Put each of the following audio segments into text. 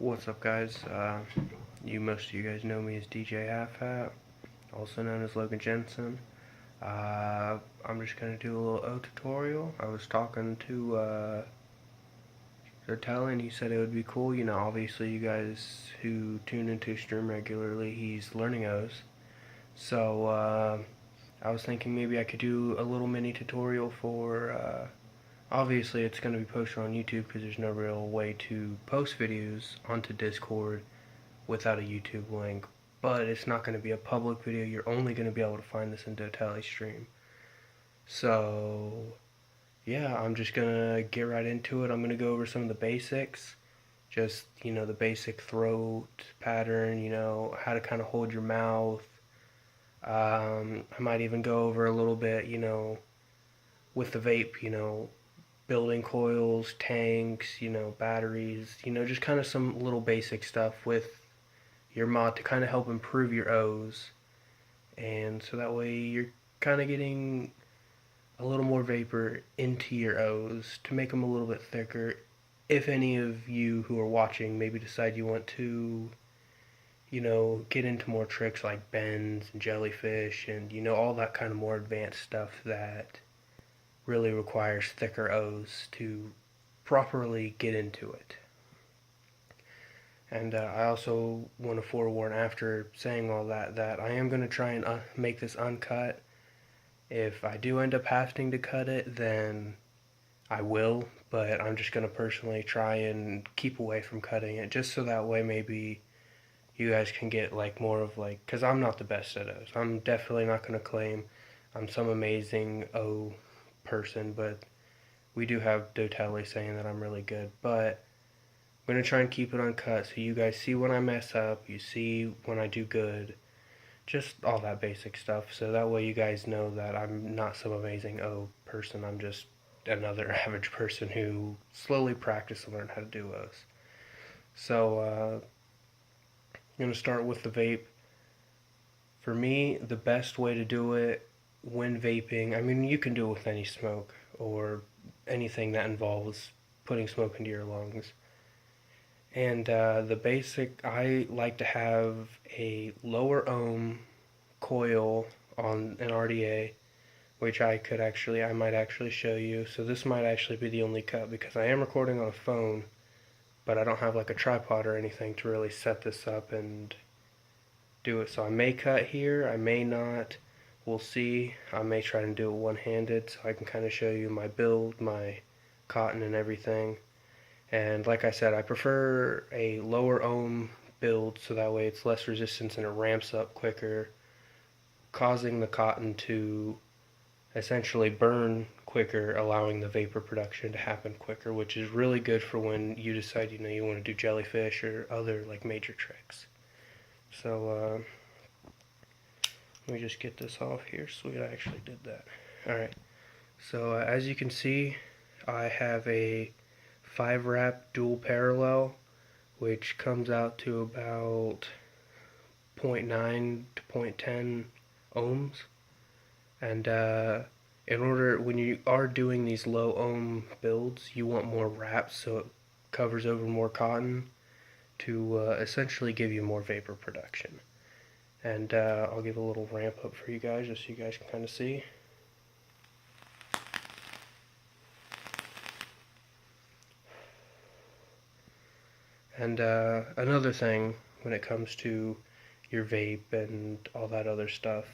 What's up, guys? Most of you guys know me as DJ Half Hat, also known as Logan Jensen. I'm just gonna do a little O tutorial. I was talking to Zertelli, and he said it would be cool. Obviously, you guys who tune into stream regularly, he's learning O's. So I was thinking maybe I could do a little mini tutorial for. Obviously, it's going to be posted on YouTube because there's no real way to post videos onto Discord without a YouTube link. But it's not going to be a public video. You're only going to be able to find this in Dotali's stream. So, yeah, I'm just going to get right into it. I'm going to go over some of the basics. Just, the basic throat pattern, how to kind of hold your mouth. I might even go over a little bit, with the vape, building coils, tanks, batteries, just kind of some little basic stuff with your mod to kind of help improve your O's. And so that way you're kind of getting a little more vapor into your O's to make them a little bit thicker. If any of you who are watching maybe decide you want to, get into more tricks like bends and jellyfish and, all that kind of more advanced stuff that really requires thicker O's to properly get into it. And I also want to forewarn, after saying all that I am going to try and make this uncut. If I do end up having to cut it, then I will, but I'm just going to personally try and keep away from cutting it, just so that way maybe you guys can get more of because I'm not the best at O's. I'm definitely not going to claim I'm some amazing O person, but we do have Dotelli saying that I'm really good. But I'm going to try and keep it uncut so you guys see when I mess up, you see when I do good, just all that basic stuff. So that way you guys know that I'm not some amazing O person. I'm just another average person who slowly practiced and learned how to do O's. So I'm going to start with the vape. For me, the best way to do it when vaping, you can do it with any smoke or anything that involves putting smoke into your lungs. And the basic, I like to have a lower ohm coil on an RDA, which I might actually show you. So this might actually be the only cut because I am recording on a phone, but I don't have a tripod or anything to really set this up and do it. So I may cut here, I may not. We'll see. I may try and do it one-handed so I can kind of show you my build, my cotton and everything. And like I said, I prefer a lower ohm build so that way it's less resistance and it ramps up quicker, causing the cotton to essentially burn quicker, allowing the vapor production to happen quicker, which is really good for when you decide you want to do jellyfish or other major tricks. So let me just get this off here. Sweet, I actually did that. Alright, so as you can see, I have a 5-wrap dual parallel, which comes out to about 0.9 to 0.10 ohms. And when you are doing these low ohm builds, you want more wraps so it covers over more cotton to essentially give you more vapor production. And I'll give a little ramp up for you guys just so you guys can kind of see. And another thing when it comes to your vape and all that other stuff,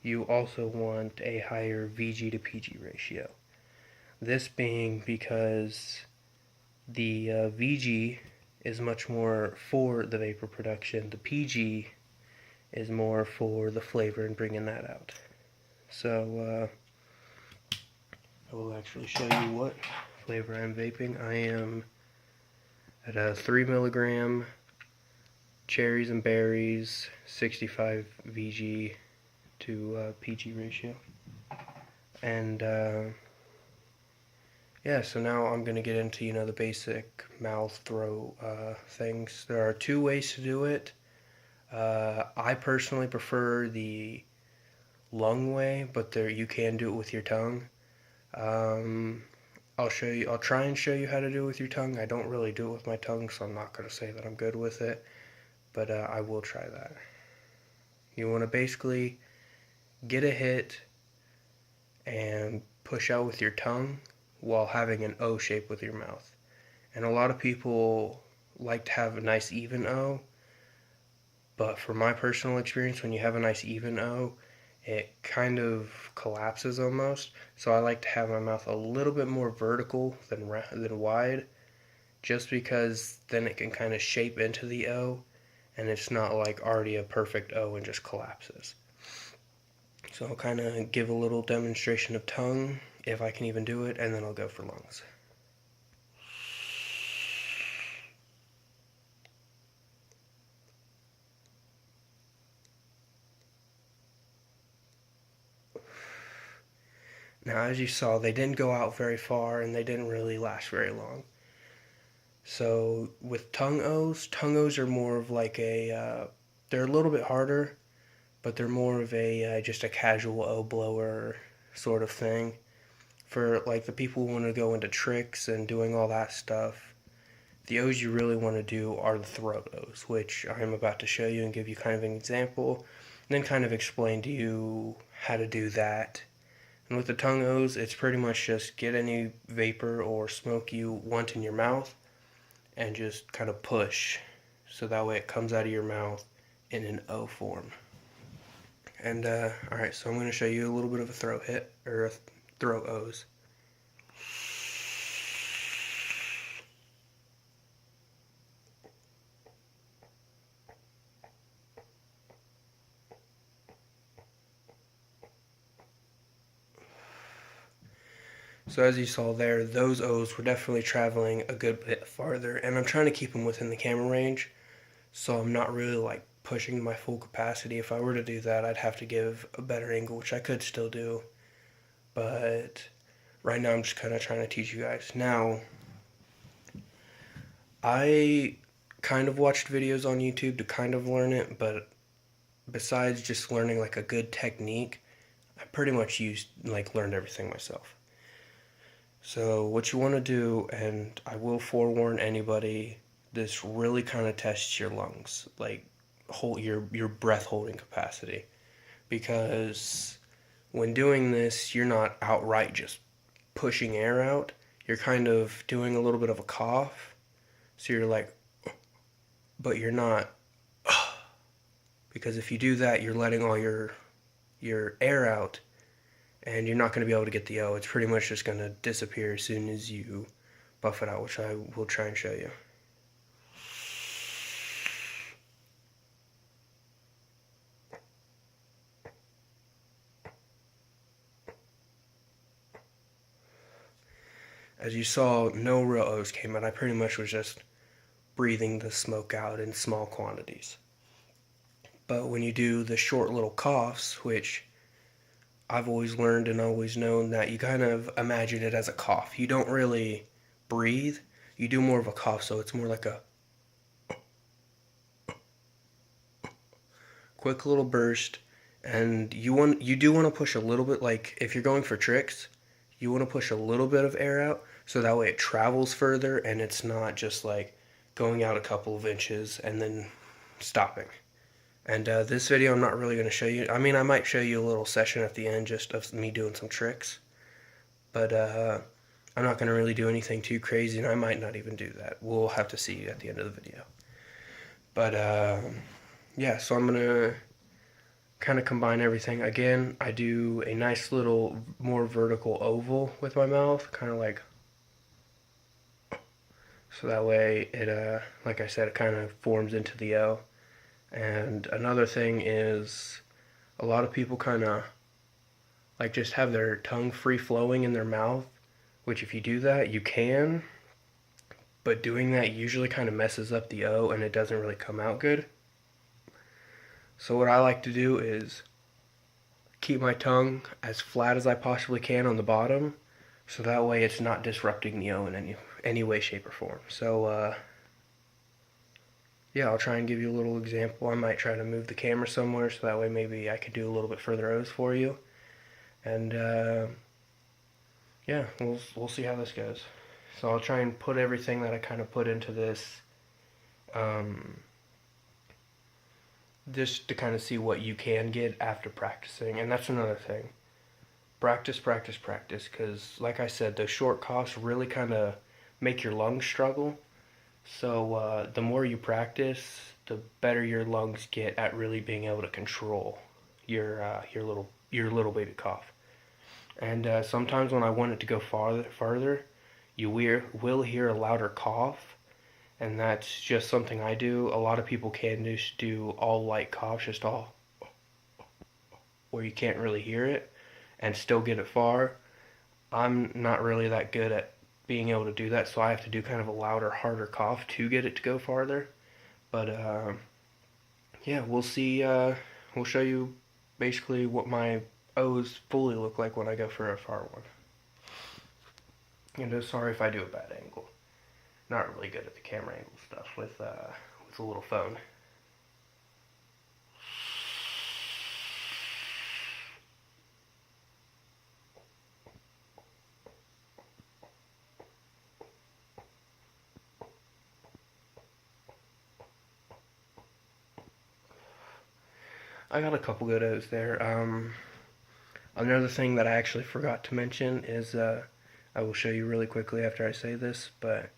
you also want a higher VG to PG ratio. This being because the VG is much more for the vapor production, the PG is more for the flavor and bringing that out. So I will actually show you what flavor I'm vaping. I am at a 3 milligram cherries and berries, 65 VG to PG ratio. And yeah, so now I'm going to get into the basic mouth throat things. There are 2 ways to do it. I personally prefer the lung way, but you can do it with your tongue. I'll I'll try and show you how to do it with your tongue. I don't really do it with my tongue, so I'm not going to say that I'm good with it, but I will try that. You want to basically get a hit and push out with your tongue while having an O shape with your mouth. And a lot of people like to have a nice even O, but from my personal experience, when you have a nice even O, it kind of collapses almost. So I like to have my mouth a little bit more vertical than wide, just because then it can kind of shape into the O, and it's not like already a perfect O and just collapses. So I'll kind of give a little demonstration of tongue, if I can even do it, and then I'll go for lungs. Now, as you saw, they didn't go out very far, and they didn't really last very long. So with tongue O's are more of like they're a little bit harder, but they're more of a just a casual O blower sort of thing. For like the people who want to go into tricks and doing all that stuff, the O's you really want to do are the throat O's, which I'm about to show you and give you kind of an example, and then kind of explain to you how to do that. And with the tongue O's, it's pretty much just get any vapor or smoke you want in your mouth and just kind of push, so that way it comes out of your mouth in an O form. And alright, so I'm going to show you a little bit of a throat hit, or a throat O's. So as you saw there, those O's were definitely traveling a good bit farther, and I'm trying to keep them within the camera range, so I'm not really like pushing my full capacity. If I were to do that, I'd have to give a better angle, which I could still do, but right now I'm just kind of trying to teach you guys. Now, I kind of watched videos on YouTube to kind of learn it, but besides just learning like a good technique, I pretty much learned everything myself. So what you want to do, and I will forewarn anybody, this really kind of tests your lungs, like hold your breath holding capacity, because when doing this, you're not outright just pushing air out. You're kind of doing a little bit of a cough, so you're like, but you're not, because if you do that, you're letting all your air out, and you're not going to be able to get the O. It's pretty much just going to disappear as soon as you buff it out, which I will try and show you. As you saw, no real O's came out. I pretty much was just breathing the smoke out in small quantities. But when you do the short little coughs, which I've always learned and always known that you kind of imagine it as a cough. You don't really breathe. You do more of a cough, so it's more like a quick little burst. And you do want to push a little bit, like if you're going for tricks, you want to push a little bit of air out, so that way it travels further and it's not just like going out a couple of inches and then stopping. And this video I'm not really going to show you. I mean, I might show you a little session at the end just of me doing some tricks. But I'm not going to really do anything too crazy, and I might not even do that. We'll have to see at the end of the video. But yeah, so I'm going to kind of combine everything. Again, I do a nice little more vertical oval with my mouth, kind of like, so that way it, like I said, it kind of forms into the O. And another thing is, a lot of people kind of like just have their tongue free flowing in their mouth, which if you do that, you can, but doing that usually kind of messes up the O and it doesn't really come out good. So what I like to do is keep my tongue as flat as I possibly can on the bottom, so that way it's not disrupting the O in any way, shape, or form. So yeah, I'll try and give you a little example. I might try to move the camera somewhere so that way maybe I could do a little bit further O's for you. And yeah, we'll see how this goes. So I'll try and put everything that I kind of put into this, um, just to kind of see what you can get after practicing. And that's another thing. Practice, practice, practice. Because, like I said, those short coughs really kind of make your lungs struggle. So the more you practice, the better your lungs get at really being able to control your little baby cough. And sometimes when I want it to go farther, you will hear a louder cough, and that's just something I do. A lot of people can just do all light coughs, just all where you can't really hear it, and still get it far. I'm not really that good at being able to do that, so I have to do kind of a louder, harder cough to get it to go farther. But yeah, we'll see. We'll show you basically what my O's fully look like when I go for a far one. And sorry if I do a bad angle. Not really good at the camera angle stuff with a little phone. I got a couple good O's there. Another thing that I actually forgot to mention is I will show you really quickly after I say this, but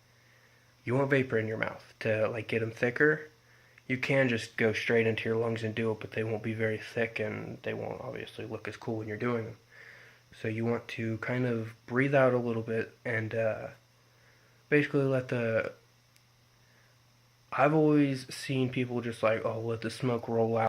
you want vapor in your mouth to like get them thicker. You can just go straight into your lungs and do it, but they won't be very thick and they won't obviously look as cool when you're doing them. So you want to kind of breathe out a little bit and basically let the. I've always seen people just like, oh, let the smoke roll out.